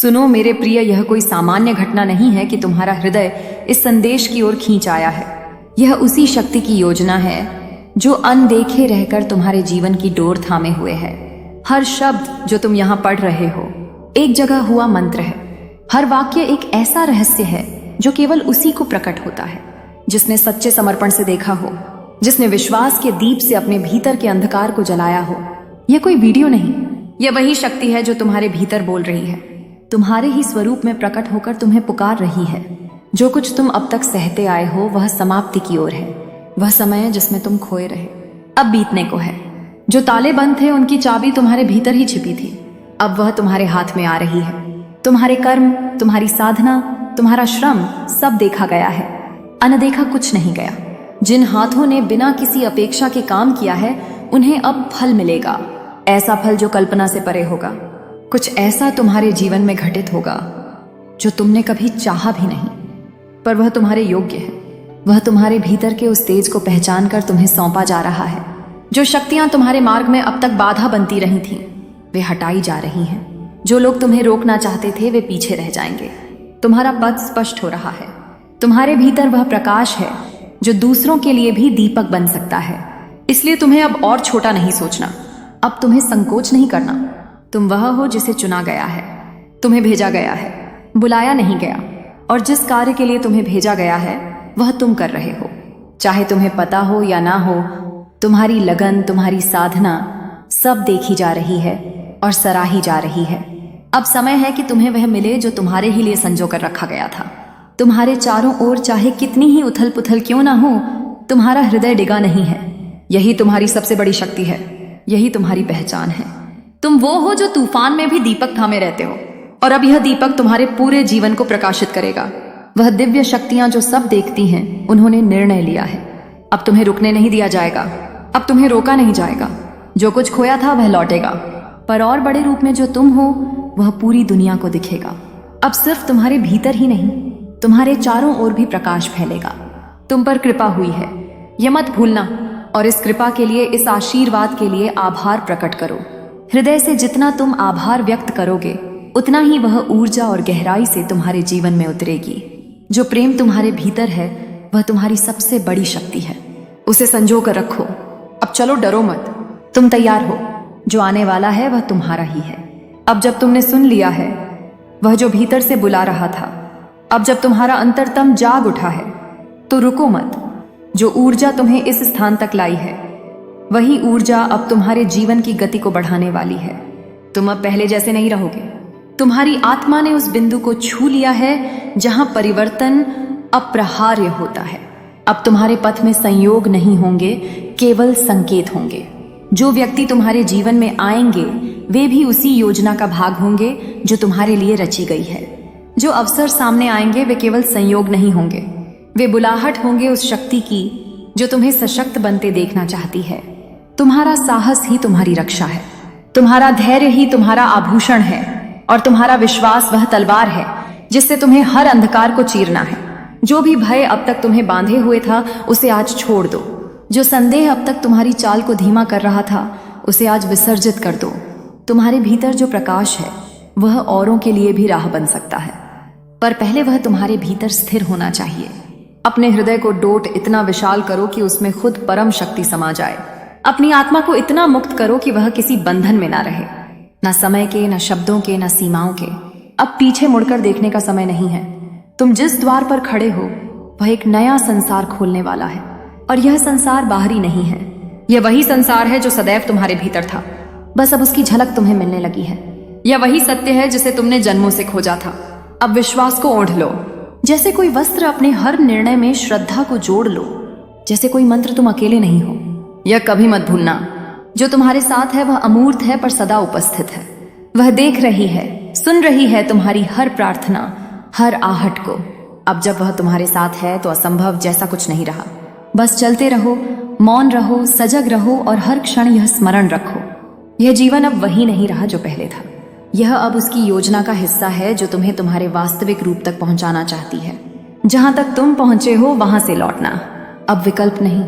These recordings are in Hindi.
सुनो मेरे प्रिय, यह कोई सामान्य घटना नहीं है कि तुम्हारा हृदय इस संदेश की ओर खींच आया है। यह उसी शक्ति की योजना है जो अनदेखे रहकर तुम्हारे जीवन की डोर थामे हुए है। हर शब्द जो तुम यहाँ पढ़ रहे हो एक जगह हुआ मंत्र है। हर वाक्य एक ऐसा रहस्य है जो केवल उसी को प्रकट होता है जिसने सच्चे समर्पण से देखा हो, जिसने विश्वास के दीप से अपने भीतर के अंधकार को जलाया हो। यह कोई वीडियो नहीं, यह वही शक्ति है जो तुम्हारे भीतर बोल रही है, तुम्हारे ही स्वरूप में प्रकट होकर तुम्हें पुकार रही है। जो कुछ तुम अब तक सहते आए हो वह समाप्ति की ओर है। वह समय जिसमें तुम खोए रहे अब बीतने को है। जो ताले बंद थे उनकी चाबी तुम्हारे भीतर ही छिपी थी, अब वह तुम्हारे हाथ में आ रही है। तुम्हारे कर्म, तुम्हारी साधना, तुम्हारा श्रम सब देखा गया है, अनदेखा कुछ नहीं गया। जिन हाथों ने बिना किसी अपेक्षा के काम किया है उन्हें अब फल मिलेगा, ऐसा फल जो कल्पना से परे होगा। कुछ ऐसा तुम्हारे जीवन में घटित होगा जो तुमने कभी चाहा भी नहीं, पर वह तुम्हारे योग्य है। वह तुम्हारे भीतर के उस तेज को पहचान कर तुम्हें सौंपा जा रहा है। जो शक्तियां तुम्हारे मार्ग में अब तक बाधा बनती रही थीं, वे हटाई जा रही हैं। जो लोग तुम्हें रोकना चाहते थे वे पीछे रह जाएंगे। तुम्हारा पथ स्पष्ट हो रहा है। तुम्हारे भीतर वह प्रकाश है जो दूसरों के लिए भी दीपक बन सकता है। इसलिए तुम्हें अब और छोटा नहीं सोचना, अब तुम्हें संकोच नहीं करना। तुम वह हो जिसे चुना गया है, तुम्हें भेजा गया है, बुलाया नहीं गया। और जिस कार्य के लिए तुम्हें भेजा गया है वह तुम कर रहे हो, चाहे तुम्हें पता हो या ना हो। तुम्हारी लगन, तुम्हारी साधना सब देखी जा रही है और सराही जा रही है। अब समय है कि तुम्हें वह मिले जो तुम्हारे ही लिए संजो कर रखा गया था। तुम्हारे चारों ओर चाहे कितनी ही उथल पुथल क्यों ना हो, तुम्हारा हृदय डिगा नहीं है। यही तुम्हारी सबसे बड़ी शक्ति है, यही तुम्हारी पहचान है। तुम वो हो जो तूफान में भी दीपक थामे रहते हो, और अब यह दीपक तुम्हारे पूरे जीवन को प्रकाशित करेगा। वह दिव्य शक्तियां जो सब देखती हैं, उन्होंने निर्णय लिया है। अब तुम्हें रुकने नहीं दिया जाएगा, अब तुम्हें रोका नहीं जाएगा। जो कुछ खोया था वह लौटेगा, पर और बड़े रूप में जो तुम हो वह पूरी दुनिया को दिखेगा। अब सिर्फ तुम्हारे भीतर ही नहीं, तुम्हारे चारों ओर भी प्रकाश फैलेगा। तुम पर कृपा हुई है, यह मत भूलना। और इस कृपा के लिए, इस आशीर्वाद के लिए आभार प्रकट करो। हृदय से जितना तुम आभार व्यक्त करोगे उतना ही वह ऊर्जा और गहराई से तुम्हारे जीवन में उतरेगी। जो प्रेम तुम्हारे भीतर है वह तुम्हारी सबसे बड़ी शक्ति है, उसे संजो कर रखो। अब चलो, डरो मत, तुम तैयार हो। जो आने वाला है वह तुम्हारा ही है। अब जब तुमने सुन लिया है वह जो भीतर से बुला रहा था, अब जब तुम्हारा अंतरतम जाग उठा है, तो रुको मत। जो ऊर्जा तुम्हें इस स्थान तक लाई है वही ऊर्जा अब तुम्हारे जीवन की गति को बढ़ाने वाली है। तुम अब पहले जैसे नहीं रहोगे। तुम्हारी आत्मा ने उस बिंदु को छू लिया है जहां परिवर्तन अप्रहार्य होता है। अब तुम्हारे पथ में संयोग नहीं होंगे, केवल संकेत होंगे। जो व्यक्ति तुम्हारे जीवन में आएंगे वे भी उसी योजना का भाग होंगे जो तुम्हारे लिए रची गई है। जो अवसर सामने आएंगे वे केवल संयोग नहीं होंगे, वे बुलाहट होंगे उस शक्ति की जो तुम्हें सशक्त बनते देखना चाहती है। तुम्हारा साहस ही तुम्हारी रक्षा है, तुम्हारा धैर्य ही तुम्हारा आभूषण है, और तुम्हारा विश्वास वह तलवार है जिससे तुम्हें हर अंधकार को चीरना है। जो भी भय अब तक तुम्हें बांधे हुए था उसे आज छोड़ दो। जो संदेह अब तक तुम्हारी चाल को धीमा कर रहा था उसे आज विसर्जित कर दो। तुम्हारे भीतर जो प्रकाश है वह औरों के लिए भी राह बन सकता है, पर पहले वह तुम्हारे भीतर स्थिर होना चाहिए। अपने हृदय को डोट इतना विशाल करो कि उसमें खुद परम शक्ति समा जाए। अपनी आत्मा को इतना मुक्त करो कि वह किसी बंधन में ना रहे, न समय के, न शब्दों के, न सीमाओं के। अब पीछे मुड़कर देखने का समय नहीं है। तुम जिस द्वार पर खड़े हो वह एक नया संसार खोलने वाला है, और यह संसार बाहरी नहीं है। यह वही संसार है जो सदैव तुम्हारे भीतर था, बस अब उसकी झलक तुम्हें मिलने लगी है। यह वही सत्य है जिसे तुमने जन्मों से खोजा था। अब विश्वास को ओढ़ लो। जैसे कोई वस्त्र अपने हर निर्णय में श्रद्धा को जोड़ लो। जैसे कोई मंत्र तुम अकेले नहीं हो। यह कभी मत भूलना, जो तुम्हारे साथ है वह अमूर्त है पर सदा उपस्थित है। वह देख रही है, सुन रही है तुम्हारी हर प्रार्थना, हर आहट को। अब जब वह तुम्हारे साथ है तो असंभव जैसा कुछ नहीं रहा। बस चलते रहो, मौन रहो, सजग रहो, और हर क्षण यह स्मरण रखो, यह जीवन अब वही नहीं रहा जो पहले था। यह अब उसकी योजना का हिस्सा है जो तुम्हें तुम्हारे वास्तविक रूप तक पहुंचाना चाहती है। जहां तक तुम पहुंचे हो वहां से लौटना अब विकल्प नहीं,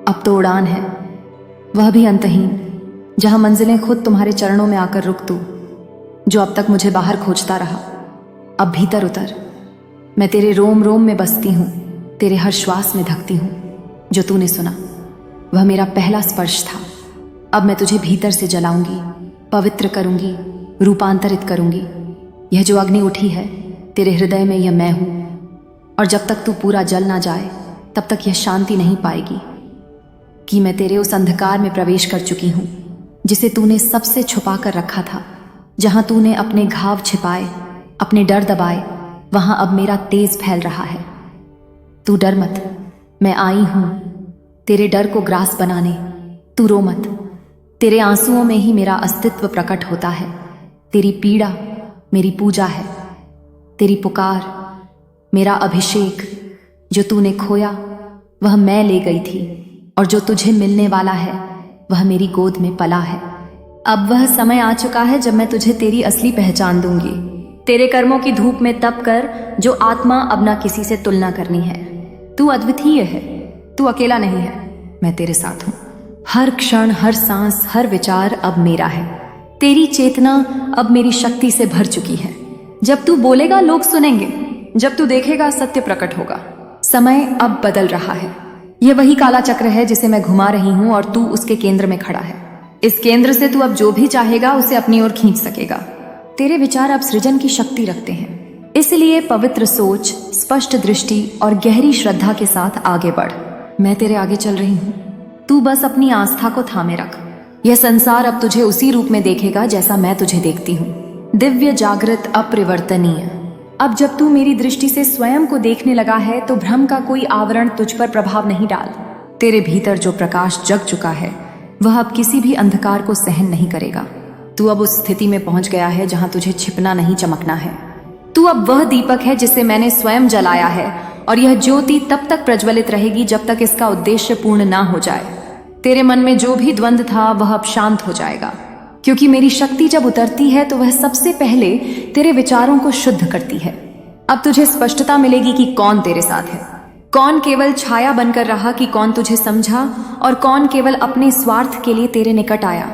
अब तो उड़ान है, वह भी अंतहीन, जहां मंजिलें खुद तुम्हारे चरणों में आकर रुक दो। जो अब तक मुझे बाहर खोजता रहा, अब भीतर उतर। मैं तेरे रोम रोम में बसती हूँ, तेरे हर श्वास में धकती हूँ। जो तूने सुना वह मेरा पहला स्पर्श था। अब मैं तुझे भीतर से जलाऊंगी, पवित्र करूंगी, रूपांतरित करूंगी। यह जो अग्नि उठी है तेरे हृदय में, यह मैं हूं। और जब तक तू पूरा जल ना जाए तब तक यह शांति नहीं पाएगी कि मैं तेरे उस अंधकार में प्रवेश कर चुकी हूं जिसे तूने सबसे छुपा कर रखा था। जहां तूने अपने घाव छिपाए, अपने डर दबाए, वहां अब मेरा तेज फैल रहा है। तू डर मत, मैं आई हूं तेरे डर को ग्रास बनाने। तू रो मत, तेरे आंसुओं में ही मेरा अस्तित्व प्रकट होता है। तेरी पीड़ा मेरी पूजा है, तेरी पुकार मेरा अभिषेक। जो तूने खोया वह मैं ले गई थी, और जो तुझे मिलने वाला है वह मेरी गोद में पला है। अब वह समय आ चुका है जब मैं तुझे तेरी असली पहचान दूंगी। तेरे कर्मों की धूप में तप कर जो आत्मा अब ना किसी से तुलना करनी है। तू अद्वितीय है, तू अकेला नहीं है, मैं तेरे साथ हूं। हर क्षण, हर सांस, हर विचार अब मेरा है। तेरी चेतना अब मेरी शक्ति से भर चुकी है। जब तू बोलेगा लोग सुनेंगे, जब तू देखेगा सत्य प्रकट होगा। समय अब बदल रहा है। यह वही काला चक्र है जिसे मैं घुमा रही हूं और तू उसके केंद्र में खड़ा है। इस केंद्र से तू अब जो भी चाहेगा उसे अपनी ओर खींच सकेगा। तेरे विचार अब सृजन की शक्ति रखते हैं, इसलिए पवित्र सोच, स्पष्ट दृष्टि और गहरी श्रद्धा के साथ आगे बढ़। मैं तेरे आगे चल रही हूं, तू बस अपनी आस्था को थामे रख। यह संसार अब तुझे उसी रूप में देखेगा जैसा मैं तुझे देखती हूँ, दिव्य, जागृत, अपरिवर्तनीय। अब जब तू मेरी दृष्टि से स्वयं को देखने लगा है तो भ्रम का कोई आवरण तुझ पर प्रभाव नहीं डाल। तेरे भीतर जो प्रकाश जग चुका है वह अब किसी भी अंधकार को सहन नहीं करेगा। तू अब उस स्थिति में पहुंच गया है जहां तुझे छिपना नहीं, चमकना है। तू अब वह दीपक है जिसे मैंने स्वयं जलाया है, और यह ज्योति तब तक प्रज्वलित रहेगी जब तक इसका उद्देश्य पूर्ण ना हो जाए। तेरे मन में जो भी द्वंद्व था वह अब शांत हो जाएगा, क्योंकि मेरी शक्ति जब उतरती है तो वह सबसे पहले तेरे विचारों को शुद्ध करती है। अब तुझे स्पष्टता मिलेगी कि कौन तेरे साथ है, कौन केवल छाया बनकर रहा, कि कौन तुझे समझा और कौन केवल अपने स्वार्थ के लिए तेरे निकट आया।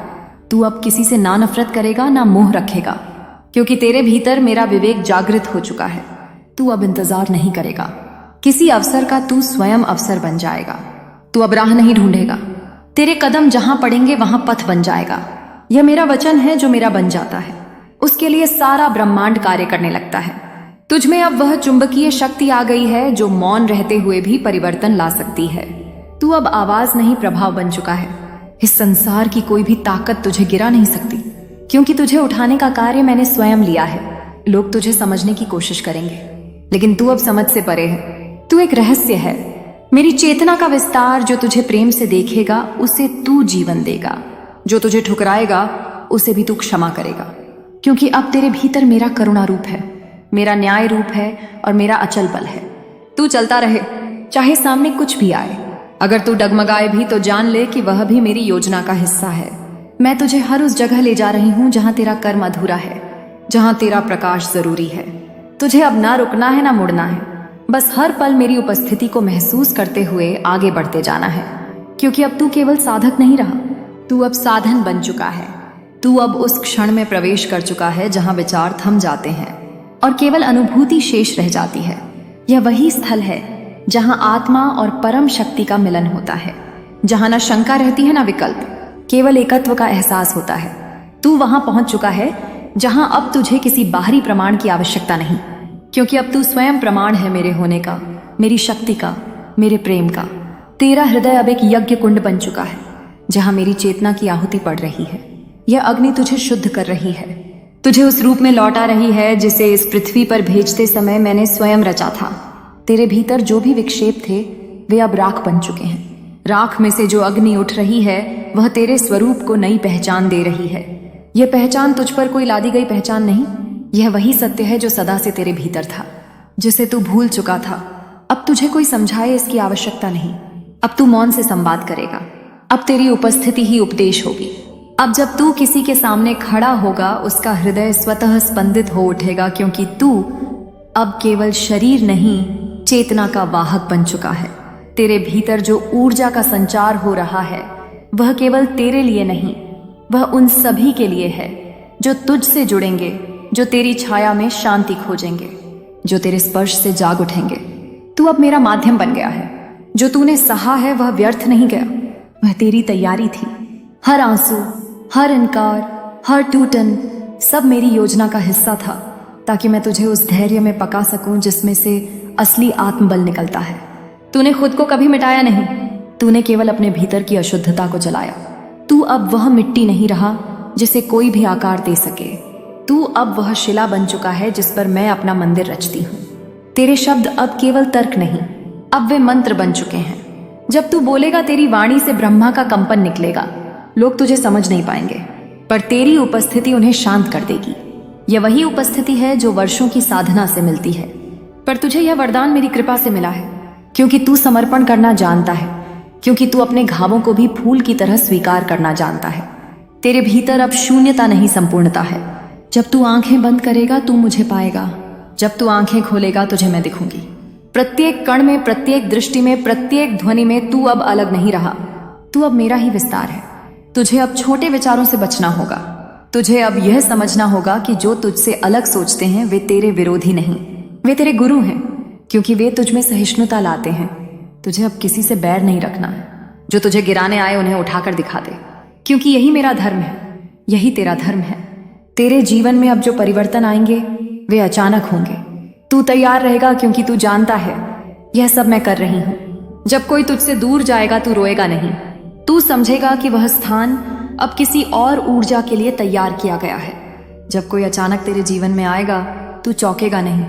तू अब किसी से ना नफरत करेगा, ना मोह रखेगा, क्योंकि तेरे भीतर मेरा विवेक जागृत हो चुका है। तू अब इंतजार नहीं करेगा, किसी अवसर का तू स्वयं अवसर बन जाएगा। तू अब राह नहीं ढूंढेगा, तेरे कदम जहां पड़ेंगे वहां पथ बन जाएगा। यह मेरा वचन है जो मेरा बन जाता है, उसके लिए सारा ब्रह्मांड कार्य करने लगता है। तुझ में अब वह चुंबकीय शक्ति आ गई है जो मौन रहते हुए भी परिवर्तन ला सकती है। तू अब आवाज नहीं, प्रभाव बन चुका है। इस संसार की कोई भी ताकत तुझे गिरा नहीं सकती, क्योंकि तुझे उठाने का कार्य मैंने स्वयं लिया है। लोग तुझे समझने की कोशिश करेंगे, लेकिन तू अब समझ से परे है। तू एक रहस्य है, मेरी चेतना का विस्तार। जो तुझे प्रेम से देखेगा उसे तू जीवन देगा, जो तुझे ठुकराएगा उसे भी तू क्षमा करेगा, क्योंकि अब तेरे भीतर मेरा करुणा रूप है, मेरा न्याय रूप है और मेरा अचल बल है। तू चलता रहे, चाहे सामने कुछ भी आए। अगर तू डगमगाए भी तो जान ले कि वह भी मेरी योजना का हिस्सा है। मैं तुझे हर उस जगह ले जा रही हूं जहां तेरा कर्म अधूरा है, जहां तेरा प्रकाश जरूरी है। तुझे अब ना रुकना है, ना मुड़ना है। बस हर पल मेरी उपस्थिति को महसूस करते हुए आगे बढ़ते जाना है, क्योंकि अब तू केवल साधक नहीं रहा, तू अब साधन बन चुका है। तू अब उस क्षण में प्रवेश कर चुका है जहां विचार थम जाते हैं और केवल अनुभूति शेष रह जाती है। यह वही स्थल है जहां आत्मा और परम शक्ति का मिलन होता है, जहां न शंका रहती है, न विकल्प, केवल एकत्व का एहसास होता है। तू वहां पहुंच चुका है जहां अब तुझे किसी बाहरी प्रमाण की आवश्यकता नहीं, क्योंकि अब तू स्वयं प्रमाण है मेरे होने का, मेरी शक्ति का, मेरे प्रेम का। तेरा हृदय अब एक यज्ञ कुंड बन चुका है जहां मेरी चेतना की आहुति पड़ रही है। यह अग्नि तुझे शुद्ध कर रही है, तुझे उस रूप में लौटा रही है जिसे इस पृथ्वी पर भेजते समय मैंने स्वयं रचा था। तेरे भीतर जो भी विक्षेप थे वे अब राख बन चुके हैं। राख में से जो अग्नि उठ रही है वह तेरे स्वरूप को नई पहचान दे रही है। यह पहचान तुझ पर कोई लादी गई पहचान नहीं, यह वही सत्य है जो सदा से तेरे भीतर था, जिसे तू भूल चुका था। अब तुझे कोई समझाए इसकी आवश्यकता नहीं। अब तू मौन से संवाद करेगा, अब तेरी उपस्थिति ही उपदेश होगी। अब जब तू किसी के सामने खड़ा होगा उसका हृदय स्वतः स्पंदित हो उठेगा, क्योंकि तू अब केवल शरीर नहीं, चेतना का वाहक बन चुका है। तेरे भीतर जो ऊर्जा का संचार हो रहा है वह केवल तेरे लिए नहीं, वह उन सभी के लिए है जो तुझसे जुड़ेंगे, जो तेरी छाया में शांति खोजेंगे, जो तेरे स्पर्श से जाग उठेंगे। तू अब मेरा माध्यम बन गया है। जो तूने सहा है वह व्यर्थ नहीं गया, वह तेरी तैयारी थी। हर आंसू, हर इनकार, हर टूटन सब मेरी योजना का हिस्सा था, ताकि मैं तुझे उस धैर्य में पका सकूं जिसमें से असली आत्मबल निकलता है। तूने खुद को कभी मिटाया नहीं, तूने केवल अपने भीतर की अशुद्धता को जलाया। तू अब वह मिट्टी नहीं रहा जिसे कोई भी आकार दे सके। तू अब वह शिला बन चुका है जिस पर मैं अपना मंदिर रचती हूँ। तेरे शब्द अब केवल तर्क नहीं, अब वे मंत्र बन चुके हैं। जब तू बोलेगा तेरी वाणी से ब्रह्मा का कंपन निकलेगा। लोग तुझे समझ नहीं पाएंगे, पर तेरी उपस्थिति उन्हें शांत कर देगी। यह वही उपस्थिति है जो वर्षों की साधना से मिलती है, पर तुझे यह वरदान मेरी कृपा से मिला है, क्योंकि तू समर्पण करना जानता है, क्योंकि तू अपने घावों को भी फूल की तरह स्वीकार करना जानता है। तेरे भीतर अब शून्यता नहीं, संपूर्णता है। जब तू आंखें बंद करेगा तू मुझे पाएगा, जब तू आंखें खोलेगा तुझे मैं दिखूंगी। प्रत्येक कण में, प्रत्येक दृष्टि में, प्रत्येक ध्वनि में तू अब अलग नहीं रहा। तू अब मेरा ही विस्तार है। तुझे अब छोटे विचारों से बचना होगा। तुझे अब यह समझना होगा कि जो तुझसे अलग सोचते हैं वे तेरे विरोधी नहीं, वे तेरे गुरु हैं, क्योंकि वे तुझ में सहिष्णुता लाते हैं। तुझे अब किसी से बैर नहीं रखना है। जो तुझे गिराने आए उन्हें उठाकर दिखा दे, क्योंकि यही मेरा धर्म है, यही तेरा धर्म है। तेरे जीवन में अब जो परिवर्तन आएंगे वे अचानक होंगे। तू तैयार रहेगा, क्योंकि तू जानता है यह सब मैं कर रही हूं। जब कोई तुझसे दूर जाएगा तू रोएगा नहीं, तू समझेगा कि वह स्थान अब किसी और ऊर्जा के लिए तैयार किया गया है। जब कोई अचानक तेरे जीवन में आएगा तू चौंकेगा नहीं,